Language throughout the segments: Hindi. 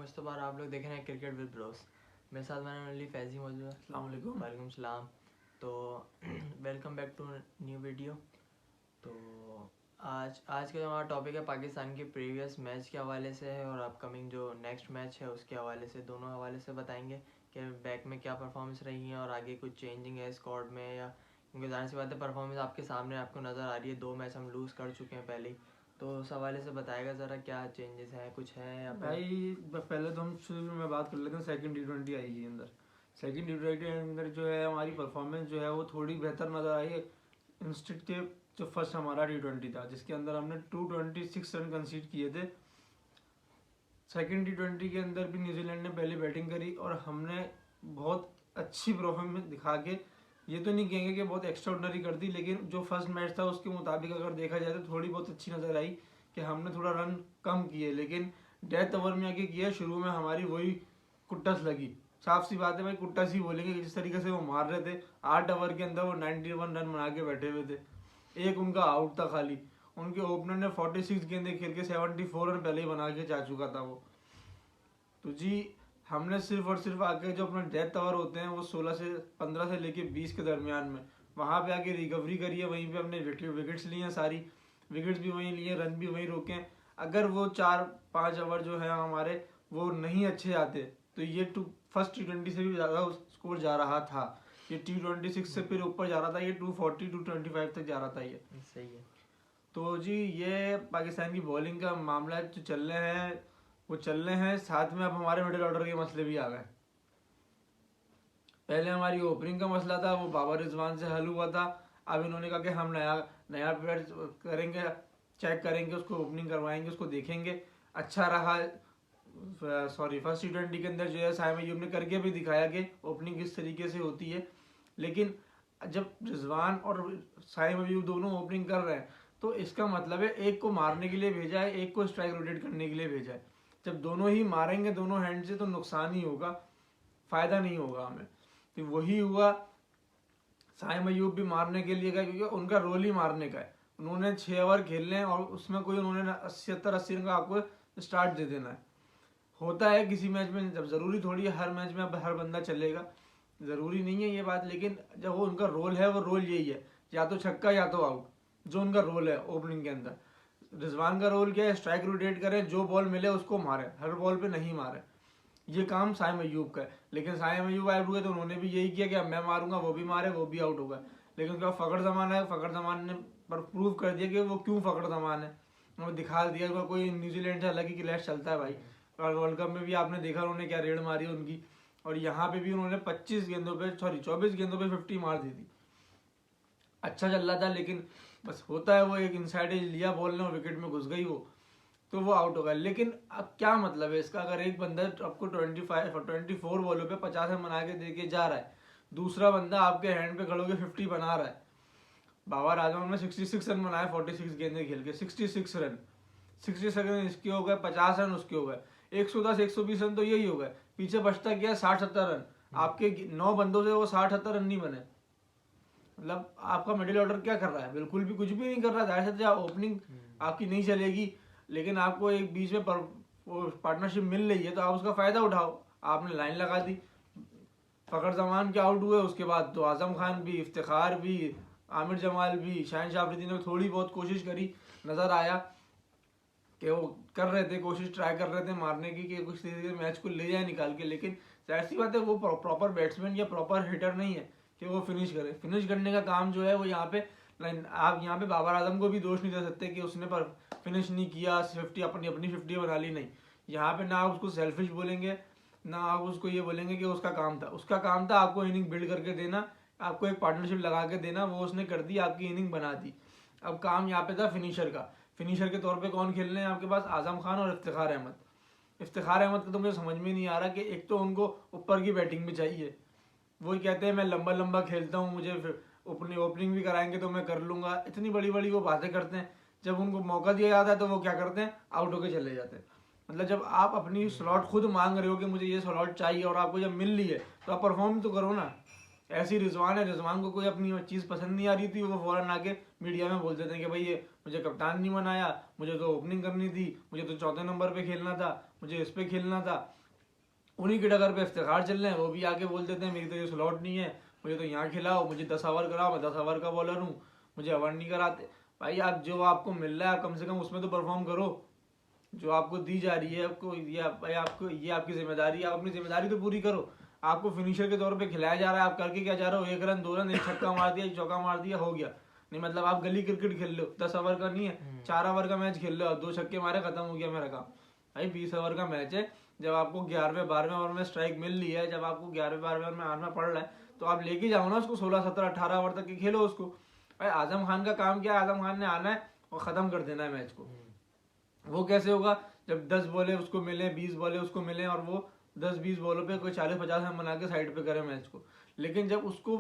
मुस्तफ़ा और आप लोग देख रहे हैं क्रिकेट विद ब्रोस। मेरे साथ मैंने अली फैज़ी मौजूद है। अस्सलाम वालेकुम। वालेकुम सलाम। तो welcome back to new video. तो आज का जो हमारा टॉपिक है पाकिस्तान के प्रीवियस मैच के हवाले से है और अपकमिंग जो नेक्स्ट मैच है उसके हवाले से, दोनों हवाले से बताएंगे कि बैक में क्या परफॉर्मेंस रही है और आगे कुछ चेंजिंग है स्क्वाड में, या क्योंकि जाहिर सी बात है परफॉर्मेंस आपके सामने आपको नज़र आ रही है। 2 मैच हम लूज़ कर चुके हैं पहले ही, तो उस हवाले से बताएगा ज़रा क्या चेंजेस हैं, कुछ है या फिर भाई पहले तो हम शुरू में बात कर लेते हैं सेकंड T20 आई के अंदर। सेकंड T20 के अंदर जो है हमारी परफॉर्मेंस जो है वो थोड़ी बेहतर नज़र आई है इंस्टेड के जो फर्स्ट हमारा T20 था जिसके अंदर हमने 226 रन कंसीड किए थे। सेकंड T20 के अंदर भी न्यूजीलैंड ने पहले बैटिंग करी और हमने बहुत अच्छी परफॉर्मेंस दिखा के, ये तो नहीं कहेंगे कि बहुत एक्स्ट्राऑर्डिनरी कर दी, लेकिन जो फर्स्ट मैच था उसके मुताबिक अगर देखा जाए तो थोड़ी बहुत अच्छी नज़र आई कि हमने थोड़ा रन कम किए, लेकिन डेथ ओवर में आके किया। शुरू में हमारी वही कुट्टस लगी, साफ सी बात है भाई, कुट्टस ही बोलेंगे। जिस तरीके से वो मार रहे थे 8 ओवर के अंदर वो 91 रन बना के बैठे हुए थे, एक उनका आउट था खाली। उनके ओपनर ने 46 गेंदे खेल के 74 रन पहले ही बना के जा चुका था वो। तो जी हमने सिर्फ और सिर्फ आके जो अपना डेथ ओवर होते हैं वो 16 से 15 से लेके 20 के दरमियान में वहाँ पे आके रिकवरी करी है, वहीं पे हमने विकेट्स लिए हैं, सारी विकेट्स भी वहीं लिए, रन भी वहीं रोके हैं। अगर वो 4-5 ओवर जो है हमारे वो नहीं अच्छे आते तो ये फर्स्ट T20 से भी ज़्यादा स्कोर जा रहा था। ये T26 से फिर ऊपर जा रहा था, ये 240 225 तक जा रहा था ये। सही है। तो जी ये पाकिस्तान की बॉलिंग का मामला जो चल रहे हैं वो चल रहे हैं, साथ में अब हमारे मिडिल ऑर्डर के मसले भी आ गए। पहले हमारी ओपनिंग का मसला था, वो बाबर रिजवान से हल हुआ था। अब इन्होंने कहा कि हम नया प्लेयर करेंगे, चेक करेंगे, उसको ओपनिंग करवाएंगे, उसको देखेंगे। अच्छा रहा, फर्स्ट T20 के अंदर जो है साइम अयूब ने करके भी दिखाया कि ओपनिंग किस तरीके से होती है। लेकिन जब रिजवान और साइम अयूब दोनों ओपनिंग कर रहे हैं तो इसका मतलब है एक को मारने के लिए भेजा है, एक को स्ट्राइक रोटेट करने के लिए भेजा है। जब दोनों ही मारेंगे दोनों हैंड से तो नुकसान ही होगा, फायदा नहीं होगा हमें। तो वही हुआ, साइम अयूब भी मारने के लिए गए क्योंकि उनका रोल ही मारने का है। उन्होंने 6 ओवर खेलने हैं और उसमें कोई उन्होंने 70-80 रन का आपको स्टार्ट दे देना है। होता है किसी मैच में, जब ज़रूरी थोड़ी है हर मैच में अब हर बंदा चलेगा, ज़रूरी नहीं है ये बात, लेकिन जब वो उनका रोल है वो रोल यही है, या तो छक्का या तो आउट, जो उनका रोल है ओपनिंग के अंदर। रिजवान का रोल क्या है, स्ट्राइक रोटेट करें, जो बॉल मिले उसको मारे, हर बॉल पे नहीं मारे, ये काम साइम अयूब का है। लेकिन साइम अयूब आउट हुए तो उन्होंने भी यही किया कि अब मैं मारूंगा, वो भी मारे, वो भी आउट होगा। लेकिन उसका फ़खर ज़मान है, फ़खर ज़मान ने पर प्रूव कर दिया कि वो क्यों फ़खर ज़मान है, उन्होंने दिखा दिया कि कोई न्यूजीलैंड से अलग ही क्लैश चलता है भाई। और वर्ल्ड कप में भी आपने देखा उन्होंने क्या रेड मारी उनकी, और यहाँ पे भी उन्होंने 24 गेंदों पे 50 मार दी थी। अच्छा चल रहा था, लेकिन बस होता है वो एक इनसाइड एज लिया बॉल ने और विकेट में घुस गई वो, तो वो आउट हो गया। लेकिन अब क्या मतलब है इसका, अगर एक बंदा आपको 24 बॉलों पे 50 रन बना के दे के जा रहा है, दूसरा बंदा आपके हैंड पे खड़े होकर 50 बना रहा है। बाबर आजम ने 66 रन बनाए 46 गेंदे खेल के, 66 रन, 66 रन इसके हो गए, 50 रन उसके हो गए, 110 120 रन तो यही हो गए। पीछे बचता क्या है, 60-70 रन। आपके 9 बंदों से वो 60-70 रन नहीं बने। मतलब आपका मिडिल ऑर्डर क्या कर रहा है, बिल्कुल भी कुछ भी नहीं कर रहा है। जाहिर से ओपनिंग आपकी नहीं चलेगी, लेकिन आपको एक बीच में पार्टनरशिप मिल रही है तो आप उसका फायदा उठाओ। आपने लाइन लगा दी, फ़खर ज़मान के आउट हुए, उसके बाद तो आज़म खान भी, इफ्तिखार भी, आमिर जमाल भी, शाहिन शाह अफरीदी ने थोड़ी बहुत कोशिश करी, नज़र आया कि वो कर रहे थे, कोशिश ट्राई कर रहे थे मारने की कि कुछ तरीके से मैच को ले जाए निकाल के। लेकिन जाहिर सी बात है वो प्रॉपर बैट्समैन या प्रॉपर हिटर नहीं है कि वो फिनिश करे। फिनिश करने का काम जो है वो यहाँ पे, आप यहाँ पे बाबर आजम को भी दोष नहीं दे सकते कि उसने पर फिनिश नहीं किया, 50 अपनी 50 बना ली, नहीं। यहाँ पे ना आप उसको सेल्फिश बोलेंगे, ना आप उसको ये बोलेंगे कि उसका काम था आपको इनिंग बिल्ड करके देना, आपको एक पार्टनरशिप लगा के देना, वो उसने कर दी, आपकी इनिंग बना दी। अब काम यहाँ पे था फिनिशर का। फिनिशर के तौर पे कौन खेल रहे हैं आपके पास, आजम खान और इफ्तिखार अहमद। इफ्तिखार अहमद का तो मुझे समझ में नहीं आ रहा कि एक तो उनको ऊपर की बैटिंग भी चाहिए, वो कहते हैं मैं लंबा लंबा खेलता हूँ, मुझे अपनी ओपनिंग भी कराएंगे तो मैं कर लूँगा, इतनी बड़ी बड़ी वो बातें करते हैं। जब उनको मौका दिया जाता है तो वो क्या करते हैं, आउट होके चले जाते हैं। मतलब जब आप अपनी स्लॉट खुद मांग रहे हो कि मुझे ये स्लॉट चाहिए और आपको जब मिल रही है तो आप परफॉर्म तो करो ना। ऐसी रिजवान है, रिजवान को कोई अपनी चीज़ पसंद नहीं आ रही थी, वो फ़ौरन आके मीडिया में बोल देते हैं कि भाई ये मुझे कप्तान नहीं बनाया, मुझे तो ओपनिंग करनी थी, मुझे तो चौथे नंबर पे खेलना था, मुझे इस पे खेलना था। उन्हीं के डगर पे इफ्तिखार चल रहे हैं, वो भी आके बोल देते हैं मेरी तो ये स्लॉट नहीं है, मुझे तो यहाँ खिलाओ, मुझे 10 ओवर कराओ, मैं 10 ओवर का बॉलर हूँ, मुझे ओवर नहीं कराते। भाई आप जो आपको मिल रहा है आप कम से कम उसमें तो परफॉर्म करो, जो आपको दी जा रही है आपको, भाई आपको ये आपकी जिम्मेदारी है, आप अपनी जिम्मेदारी तो पूरी करो। आपको फिनिशर के तौर पे खिलाया जा रहा है, आप करके क्या जा रहे हो, 1 रन 2 रन, एक छक्का मार दिया, एक चौका मार दिया, हो गया। नहीं मतलब आप गली क्रिकेट खेल लो, 10 ओवर का नहीं है, 4 ओवर का मैच खेल लो, 2 छक्के मारे, खत्म हो गया मेरा काम। भाई 20 ओवर का मैच है, जब आपको 11वें 12वें ओवर में स्ट्राइक मिल रही है, जब आपको 11वें 12वें ओवर में आना पड़ रहा है, तो आप लेके जाओ ना उसको, 16 17 18 ओवर तक के खेलो उसको। भाई आजम खान का काम क्या है, आजम खान ने आना है और ख़त्म कर देना है मैच को। वो कैसे होगा, जब 10 बॉलें उसको मिले, 20 बॉलें उसको मिले, और वो 10-20 बॉलों पे कोई 40-50 रन बना के साइड पे करे मैच को। लेकिन जब उसको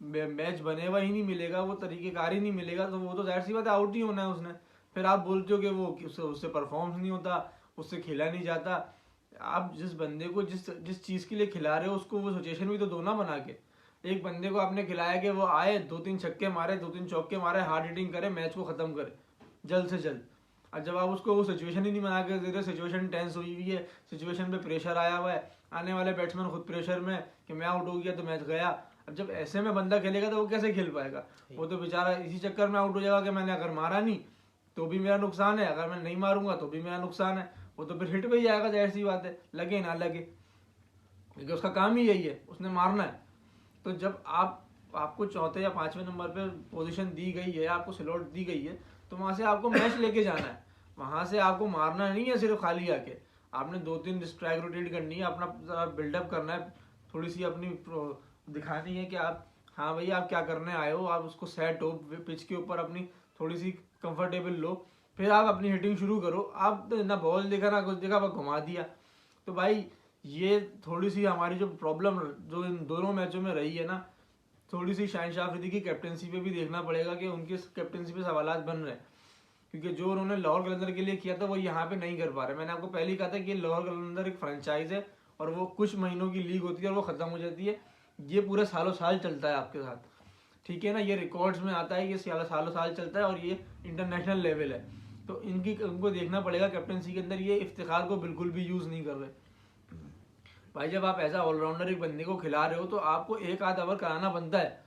मैच बने हुआ ही नहीं मिलेगा, वो तरीकेकार ही नहीं मिलेगा, तो वो तो जाहिर सी बात है आउट ही होना है उसने। फिर आप बोलते हो कि वो उससे परफॉर्म नहीं होता, उससे खेला नहीं जाता। आप जिस बंदे को जिस चीज़ के लिए खिला रहे हो उसको वो सिचुएशन भी तो दो ना बना के। एक बंदे को आपने खिलाया कि वो आए, 2-3 छक्के मारे, 2-3 चौके मारे, हार्ड हिटिंग करे, मैच को ख़त्म करे जल्द से जल्द। और जब आप उसको वो सिचुएशन ही नहीं बना के दे रहे, सिचुएशन टेंस हुई हुई है, सिचुएशन पे प्रेशर आया हुआ है, आने वाले बैट्समैन खुद प्रेशर में कि मैं आउट हो गया तो मैच गया। अब जब ऐसे में बंदा खेलेगा तो वो कैसे खेल पाएगा, वो तो बेचारा इसी चक्कर में आउट हो जाएगा कि मैंने अगर मारा नहीं तो भी मेरा नुकसान है, अगर मैं नहीं मारूंगा तो भी मेरा नुकसान है। वो तो फिर हिट पे ही जाएगा, जाहिर सी बात है, लगे ना लगे, क्योंकि उसका काम ही यही है, उसने मारना है। तो जब आपको चौथे या 5वें नंबर पे पोजीशन दी गई है, आपको स्लॉट दी गई है, तो वहां से आपको मैच लेके जाना है, वहां से आपको मारना नहीं है सिर्फ खाली आके। आपने 2-3 स्ट्राइक रोटेट करनी है, अपना बिल्डअप करना है, थोड़ी सी अपनी दिखानी है कि आप, हाँ भाई आप क्या करने आए हो, आप उसको सेट हो पिच के ऊपर, अपनी थोड़ी सी कंफर्टेबल लो, फिर आप अपनी हिटिंग शुरू करो। आप ना बॉल देखा ना कुछ देखा, बस घुमा दिया। तो भाई ये थोड़ी सी हमारी जो प्रॉब्लम जो इन दोनों मैचों में रही है ना, थोड़ी सी शाहिन अफरीदी की कैप्टनसी पे भी देखना पड़ेगा कि उनकी कैप्टनसी पे सवालात बन रहे हैं, क्योंकि जो उन्होंने लाहौर कलंदर के लिए किया था वो यहाँ पे नहीं कर पा रहे। मैंने आपको पहले ही कहा था कि लाहौर कलंदर एक फ्रेंचाइज है और वो कुछ महीनों की लीग होती है और वो ख़त्म हो जाती है। ये पूरे सालों साल चलता है आपके साथ, ठीक है ना, ये रिकॉर्ड्स में आता है, ये सालों साल चलता है और ये इंटरनेशनल लेवल है। तो उनको देखना पड़ेगा कैप्टनसी के अंदर, ये इफ्तिखार को बिल्कुल भी यूज़ नहीं कर रहे। भाई जब आप ऐसा ऑलराउंडर एक बंदे को खिला रहे हो तो आपको एक आध ओवर कराना बनता है।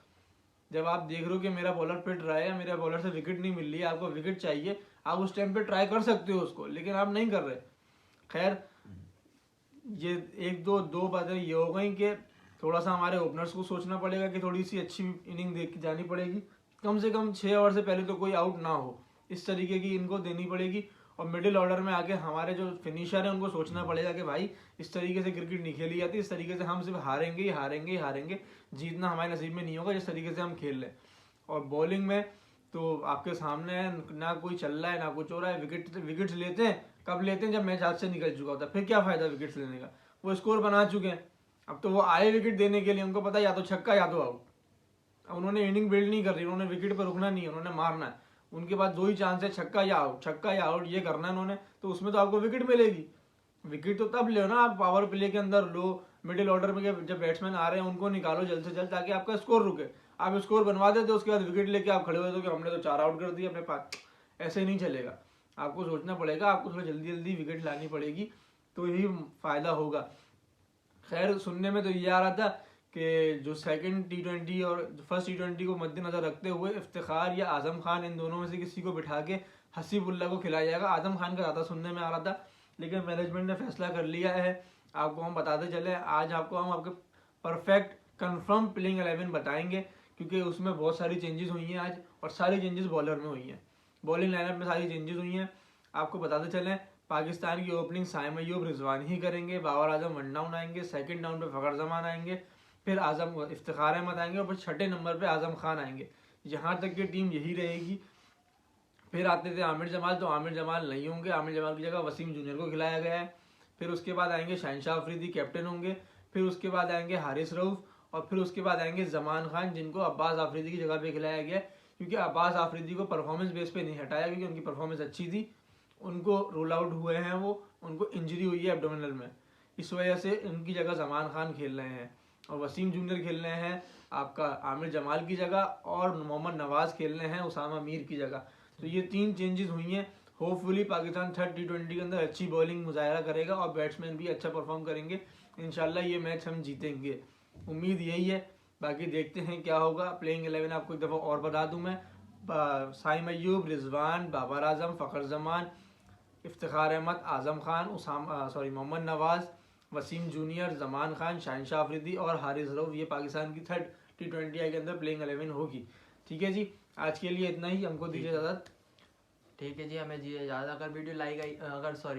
जब आप देख रहे हो कि मेरा बॉलर पिट रहा है या मेरा बॉलर से विकेट नहीं मिल रही है, आपको विकेट चाहिए, आप उस टाइम पे ट्राई कर सकते हो उसको, लेकिन आप नहीं कर रहे। खैर ये दो बातें ये हो गई कि थोड़ा सा हमारे ओपनर्स को सोचना पड़ेगा कि थोड़ी सी अच्छी इनिंग देख के जानी पड़ेगी, कम से कम 6 ओवर से पहले तो कोई आउट ना हो, इस तरीके की इनको देनी पड़ेगी। और मिडिल ऑर्डर में आके हमारे जो फिनिशर है उनको सोचना पड़ेगा कि भाई इस तरीके से क्रिकेट नहीं खेली जाती, इस तरीके से हम सिर्फ हारेंगे ही हारेंगे ही हारेंगे, जीतना हमारे नसीब में नहीं होगा जिस तरीके से हम खेल रहे हैं। और बॉलिंग में तो आपके सामने है, ना कोई चल रहा है ना कुछ हो रहा है। विकेट्स लेते हैं कब लेते हैं, जब मैच हाथ से निकल चुका होता है, फिर क्या फायदा विकेट्स लेने का, वो स्कोर बना चुके हैं। अब तो वो आए विकेट देने के लिए, उनको पता है या तो छक्का या तो आउट। अब उन्होंने इनिंग बिल्ड नहीं कर रही, उन्होंने विकेट पर रुकना नहीं है, उन्होंने मारना है। उनके पास 2 ही चांस है, छक्का या आउट, छक्का या आउट, ये करना है उन्होंने। तो उसमें तो आपको विकेट मिलेगी। विकेट तो तब लो ना आप पावर प्ले के अंदर लो, मिडिल ऑर्डर में जब बैट्समैन आ रहे हैं उनको निकालो जल्द से जल्द, ताकि आपका स्कोर रुके। आप स्कोर बनवा देते, उसके बाद विकेट लेके आप खड़े हो जाते हो कि हमने तो 4 आउट कर दिए अपने पास। ऐसे नहीं चलेगा, आपको सोचना पड़ेगा, आपको थोड़ा जल्दी जल्दी विकेट लानी पड़ेगी, तो यही फायदा होगा। खैर सुनने में तो ये आ रहा था कि जो सेकंड T20 और फर्स्ट T20 को मद्देनजर रखते हुए इफ्तिखार या आजम खान, इन दोनों में से किसी को बिठा के हसीबुल्ला को खिलाया जाएगा। आजम खान का ज़्यादा सुनने में आ रहा था, लेकिन मैनेजमेंट ने फैसला कर लिया है। आपको हम बताते चले, आज आपको हम आपके परफेक्ट कंफर्म प्लेइंग 11 बताएंगे, क्योंकि उसमें बहुत सारी चेंजेस हुई हैं आज, और सारी चेंजेस बॉलर में हुई हैं, बॉलिंग लाइनअप में सारी चेंजेस हुई हैं। आपको बताते चलें, पाकिस्तान की ओपनिंग साइम अयूब रिजवान ही करेंगे, बाबर आजम 1 डाउन आएंगे, सेकंड डाउन पे फ़खर जमान आएंगे, फिर आजम इफ्तिखार अहमद आएंगे, और फिर छठे नंबर पे आजम खान आएंगे। यहाँ तक की टीम यही रहेगी। फिर आते थे आमिर जमाल, तो आमिर जमाल नहीं होंगे, आमिर जमाल की जगह वसीम जूनियर को खिलाया गया है। फिर उसके बाद आएंगे शाहिन अफरीदी, कैप्टन होंगे। फिर उसके बाद आएंगे हारिस रऊफ, और फिर उसके बाद आएंगे जमान खान, जिनको अब्बास आफरीदी की जगह पे खिलाया गया, क्योंकि अब्बास आफरीदी को परफॉर्मेंस बेस पे नहीं हटाया, क्योंकि उनकी परफॉर्मेंस अच्छी थी। उनको रोल आउट हुए हैं, वो उनको इंजरी हुई है एब्डोमिनल में, इस वजह से उनकी जगह जमान खान खेल रहे हैं। और वसीम जूनियर खेल रहे हैं आपका आमिर जमाल की जगह, और मोहम्मद नवाज खेल रहे हैं उसामा मीर की जगह। तो ये 3 चेंजेस हुई हैं। होपफुली पाकिस्तान थर्ड T20 के अंदर अच्छी बॉलिंग मुजाहरा करेगा और बैट्समैन भी अच्छा परफॉर्म करेंगे। इंशाल्लाह ये मैच हम जीतेंगे, उम्मीद यही है। बाकी देखते हैं क्या होगा। प्लेइंग 11 आपको एक दफ़ा और बता दूं मैं, साइम अयूब, रिजवान, बाबर आजम, फ़खर जमान, इफ्तिखार अहमद, आजम खान, मोहम्मद नवाज, वसीम जूनियर, जमान खान, शाहिनशाह अफरीदी और हारिस रऊफ, ये पाकिस्तान की थर्ड T20 के अंदर प्लेइंग 11 होगी। ठीक है जी, आज के लिए इतना ही, हमको दीजिए इजाज़त। ठीक है जी, हमें दीजिए इजाज़त। अगर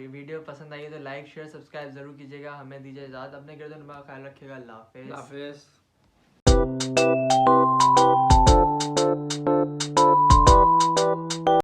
वीडियो पसंद आई है तो लाइक शेयर सब्सक्राइब जरूर कीजिएगा। हमें दीजिए इजाज़त, अपने गिरदन में ख्याल रखिएगा। अल्लाह हाफिज़। अल्लाह हाफिज़।